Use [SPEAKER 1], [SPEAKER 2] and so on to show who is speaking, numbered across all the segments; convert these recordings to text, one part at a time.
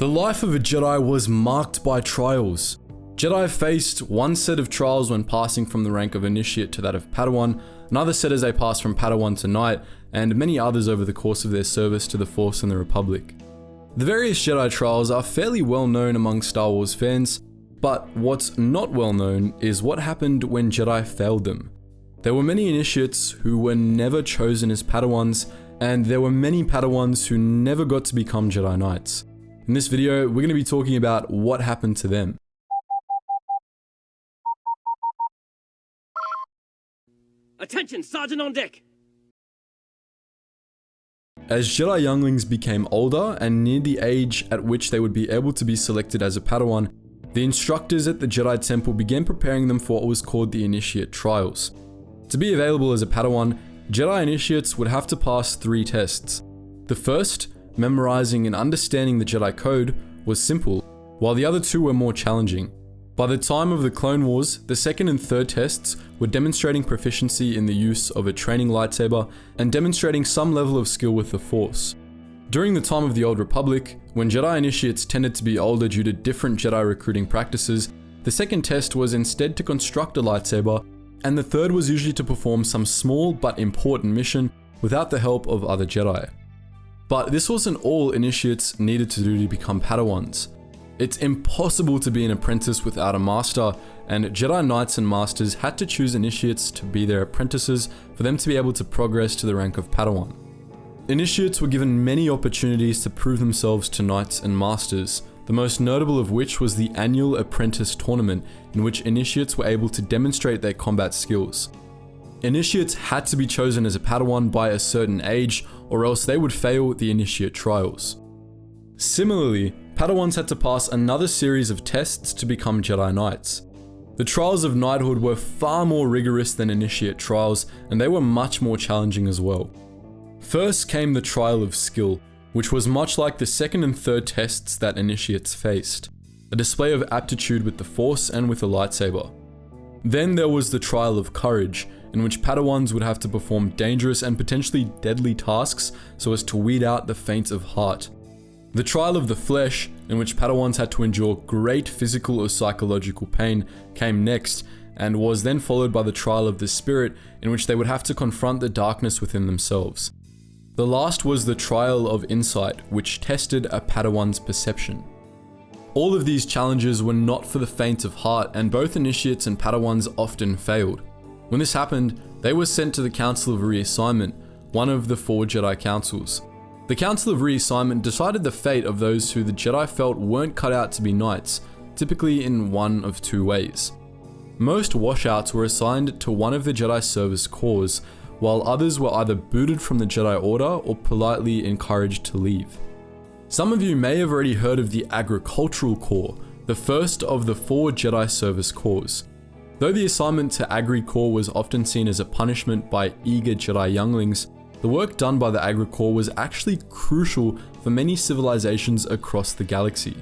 [SPEAKER 1] The life of a Jedi was marked by trials. Jedi faced one set of trials when passing from the rank of Initiate to that of Padawan, another set as they passed from Padawan to Knight, and many others over the course of their service to the Force and the Republic. The various Jedi trials are fairly well known among Star Wars fans, but what's not well known is what happened when Jedi failed them. There were many Initiates who were never chosen as Padawans, and there were many Padawans who never got to become Jedi Knights. In this video, we're going to be talking about what happened to them.
[SPEAKER 2] Attention, Sergeant on deck!
[SPEAKER 1] As Jedi younglings became older and neared the age at which they would be able to be selected as a Padawan, the instructors at the Jedi Temple began preparing them for what was called the Initiate Trials. To be available as a Padawan, Jedi Initiates would have to pass 3 tests. The first, memorizing and understanding the Jedi Code, was simple, while the other 2 were more challenging. By the time of the Clone Wars, the second and third tests were demonstrating proficiency in the use of a training lightsaber and demonstrating some level of skill with the Force. During the time of the Old Republic, when Jedi Initiates tended to be older due to different Jedi recruiting practices, the second test was instead to construct a lightsaber, and the third was usually to perform some small but important mission without the help of other Jedi. But this wasn't all Initiates needed to do to become Padawans. It's impossible to be an apprentice without a master, and Jedi Knights and Masters had to choose Initiates to be their apprentices for them to be able to progress to the rank of Padawan. Initiates were given many opportunities to prove themselves to Knights and Masters, the most notable of which was the annual Apprentice Tournament, in which Initiates were able to demonstrate their combat skills. Initiates had to be chosen as a Padawan by a certain age, or else they would fail the Initiate Trials. Similarly, Padawans had to pass another series of tests to become Jedi Knights. The trials of Knighthood were far more rigorous than Initiate trials, and they were much more challenging as well. First came the Trial of Skill, which was much like the second and third tests that Initiates faced, a display of aptitude with the Force and with a lightsaber. Then there was the Trial of Courage, in which Padawans would have to perform dangerous and potentially deadly tasks so as to weed out the faint of heart. The Trial of the Flesh, in which Padawans had to endure great physical or psychological pain, came next, and was then followed by the Trial of the Spirit, in which they would have to confront the darkness within themselves. The last was the Trial of Insight, which tested a Padawan's perception. All of these challenges were not for the faint of heart, and both Initiates and Padawans often failed. When this happened, they were sent to the Council of Reassignment, one of the 4 Jedi Councils. The Council of Reassignment decided the fate of those who the Jedi felt weren't cut out to be Knights, typically in one of 2 ways. Most washouts were assigned to one of the Jedi Service Corps, while others were either booted from the Jedi Order or politely encouraged to leave. Some of you may have already heard of the Agricultural Corps, the first of the 4 Jedi Service Corps. Though the assignment to Agri Corps was often seen as a punishment by eager Jedi younglings, the work done by the Agri Corps was actually crucial for many civilizations across the galaxy.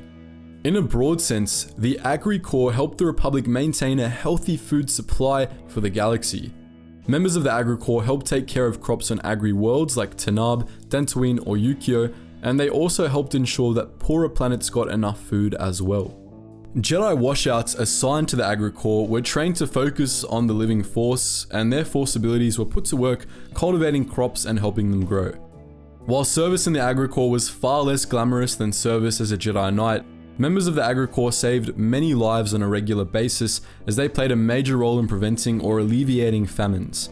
[SPEAKER 1] In a broad sense, the Agri Corps helped the Republic maintain a healthy food supply for the galaxy. Members of the Agri Corps helped take care of crops on Agri worlds like Tanab, Dantooine, or Yukio, and they also helped ensure that poorer planets got enough food as well. Jedi washouts assigned to the Agri Corps were trained to focus on the living Force, and their Force abilities were put to work cultivating crops and helping them grow. While service in the Agri Corps was far less glamorous than service as a Jedi Knight, members of the Agri Corps saved many lives on a regular basis as they played a major role in preventing or alleviating famines.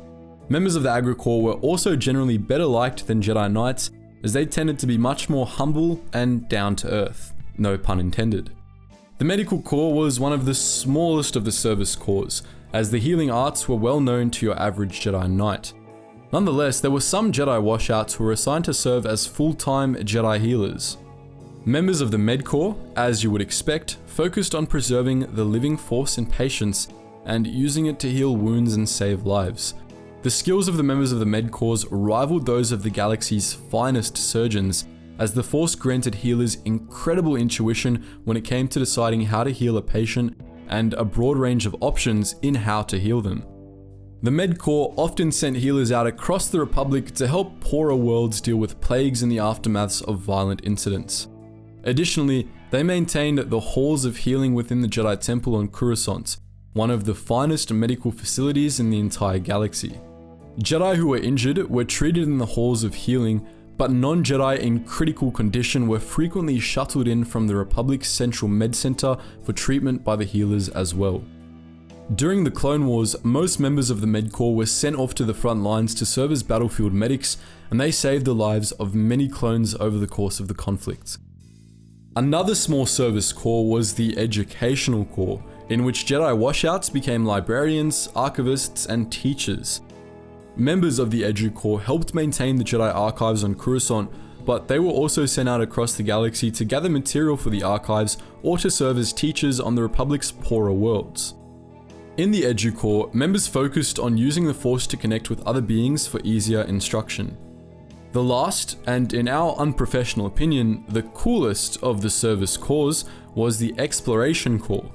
[SPEAKER 1] Members of the Agri Corps were also generally better liked than Jedi Knights, as they tended to be much more humble and down to earth, no pun intended. The Medical Corps was one of the smallest of the service corps, as the healing arts were well known to your average Jedi Knight. Nonetheless, there were some Jedi washouts who were assigned to serve as full-time Jedi healers. Members of the Med Corps, as you would expect, focused on preserving the living Force in patients and using it to heal wounds and save lives. The skills of the members of the Med Corps rivaled those of the galaxy's finest surgeons, as the Force granted healers incredible intuition when it came to deciding how to heal a patient and a broad range of options in how to heal them. The Med Corps often sent healers out across the Republic to help poorer worlds deal with plagues and the aftermaths of violent incidents. Additionally, they maintained the Halls of Healing within the Jedi Temple on Coruscant, one of the finest medical facilities in the entire galaxy. Jedi who were injured were treated in the Halls of Healing, but non-Jedi in critical condition were frequently shuttled in from the Republic's Central Med Center for treatment by the healers as well. During the Clone Wars, most members of the Med Corps were sent off to the front lines to serve as battlefield medics, and they saved the lives of many clones over the course of the conflict. Another small service corps was the Educational Corps, in which Jedi washouts became librarians, archivists, and teachers. Members of the Edu Corps helped maintain the Jedi archives on Coruscant, but they were also sent out across the galaxy to gather material for the archives or to serve as teachers on the Republic's poorer worlds. In the Edu Corps, members focused on using the Force to connect with other beings for easier instruction. The last, and in our unprofessional opinion, the coolest of the service corps was the Exploration Corps.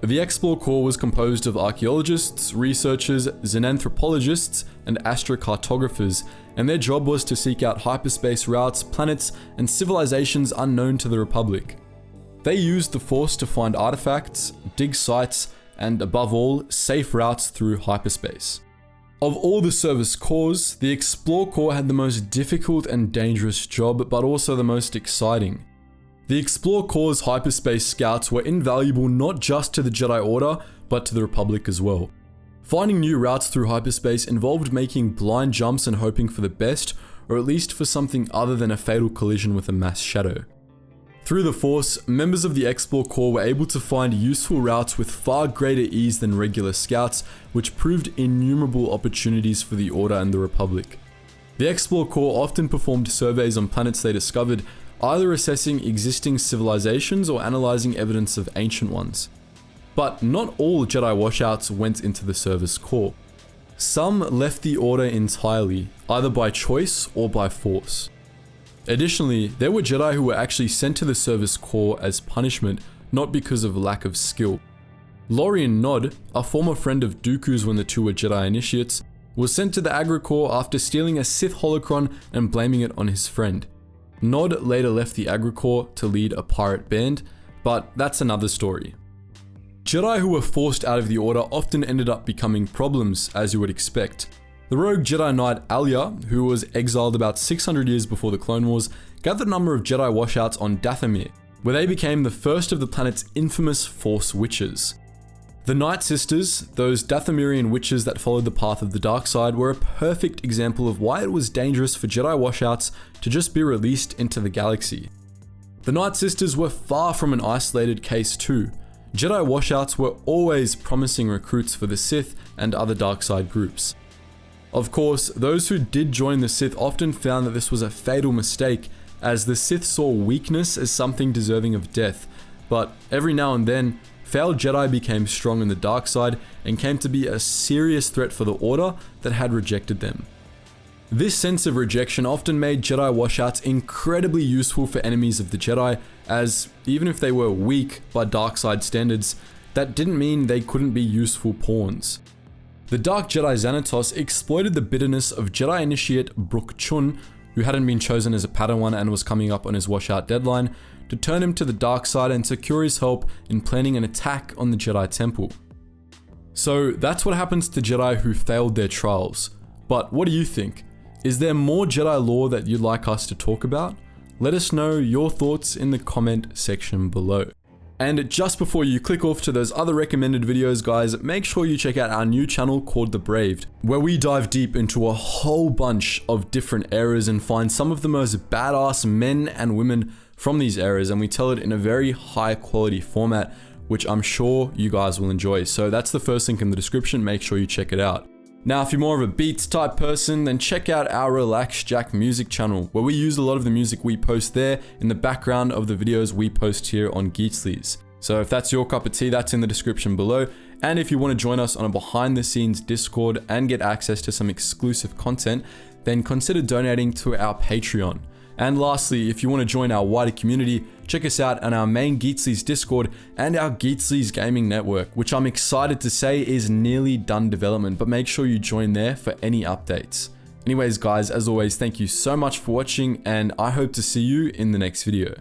[SPEAKER 1] The Explore Corps was composed of archaeologists, researchers, xenanthropologists, and astrocartographers, and their job was to seek out hyperspace routes, planets, and civilizations unknown to the Republic. They used the Force to find artifacts, dig sites, and above all, safe routes through hyperspace. Of all the service corps, the Explore Corps had the most difficult and dangerous job, but also the most exciting. The Explore Corps' hyperspace scouts were invaluable not just to the Jedi Order, but to the Republic as well. Finding new routes through hyperspace involved making blind jumps and hoping for the best, or at least for something other than a fatal collision with a mass shadow. Through the Force, members of the Explore Corps were able to find useful routes with far greater ease than regular scouts, which proved innumerable opportunities for the Order and the Republic. The Explore Corps often performed surveys on planets they discovered, either assessing existing civilizations or analyzing evidence of ancient ones. But not all Jedi washouts went into the service corps. Some left the Order entirely, either by choice or by force. Additionally, there were Jedi who were actually sent to the service corps as punishment, not because of lack of skill. Lorian Nod, a former friend of Dooku's when the two were Jedi initiates, was sent to the Agra Corps after stealing a Sith holocron and blaming it on his friend. Nod later left the Agra Corps to lead a pirate band, but that's another story. Jedi who were forced out of the Order often ended up becoming problems, as you would expect. The rogue Jedi Knight Alia, who was exiled about 600 years before the Clone Wars, gathered a number of Jedi washouts on Dathomir, where they became the first of the planet's infamous Force witches. The Night Sisters, those Dathomirian witches that followed the path of the dark side, were a perfect example of why it was dangerous for Jedi washouts to just be released into the galaxy. The Night Sisters were far from an isolated case too. Jedi washouts were always promising recruits for the Sith and other dark side groups. Of course, those who did join the Sith often found that this was a fatal mistake, as the Sith saw weakness as something deserving of death, but every now and then, failed Jedi became strong in the dark side and came to be a serious threat for the Order that had rejected them. This sense of rejection often made Jedi washouts incredibly useful for enemies of the Jedi, as even if they were weak by dark side standards, that didn't mean they couldn't be useful pawns. The Dark Jedi Xanatos exploited the bitterness of Jedi Initiate Brook Chun, who hadn't been chosen as a Padawan and was coming up on his washout deadline, to turn him to the dark side and secure his help in planning an attack on the Jedi Temple. So that's what happens to Jedi who failed their trials. But what do you think? Is there more Jedi lore that you'd like us to talk about? Let us know your thoughts in the comment section below. And just before you click off to those other recommended videos, guys, make sure you check out our new channel called The Braved, where we dive deep into a whole bunch of different eras and find some of the most badass men and women from these eras, and we tell it in a very high quality format, which I'm sure you guys will enjoy. So that's the first link in the description, make sure you check it out. Now, if you're more of a beats type person, then check out our Relax Jack music channel, where we use a lot of the music we post there in the background of the videos we post here on Geetsly's. So if that's your cup of tea, that's in the description below. And if you want to join us on a behind the scenes Discord and get access to some exclusive content, then consider donating to our Patreon. And lastly, if you want to join our wider community, check us out on our main Geetsly's Discord and our Geetsly's Gaming Network, which I'm excited to say is nearly done development, but make sure you join there for any updates. Anyways guys, as always, thank you so much for watching, and I hope to see you in the next video.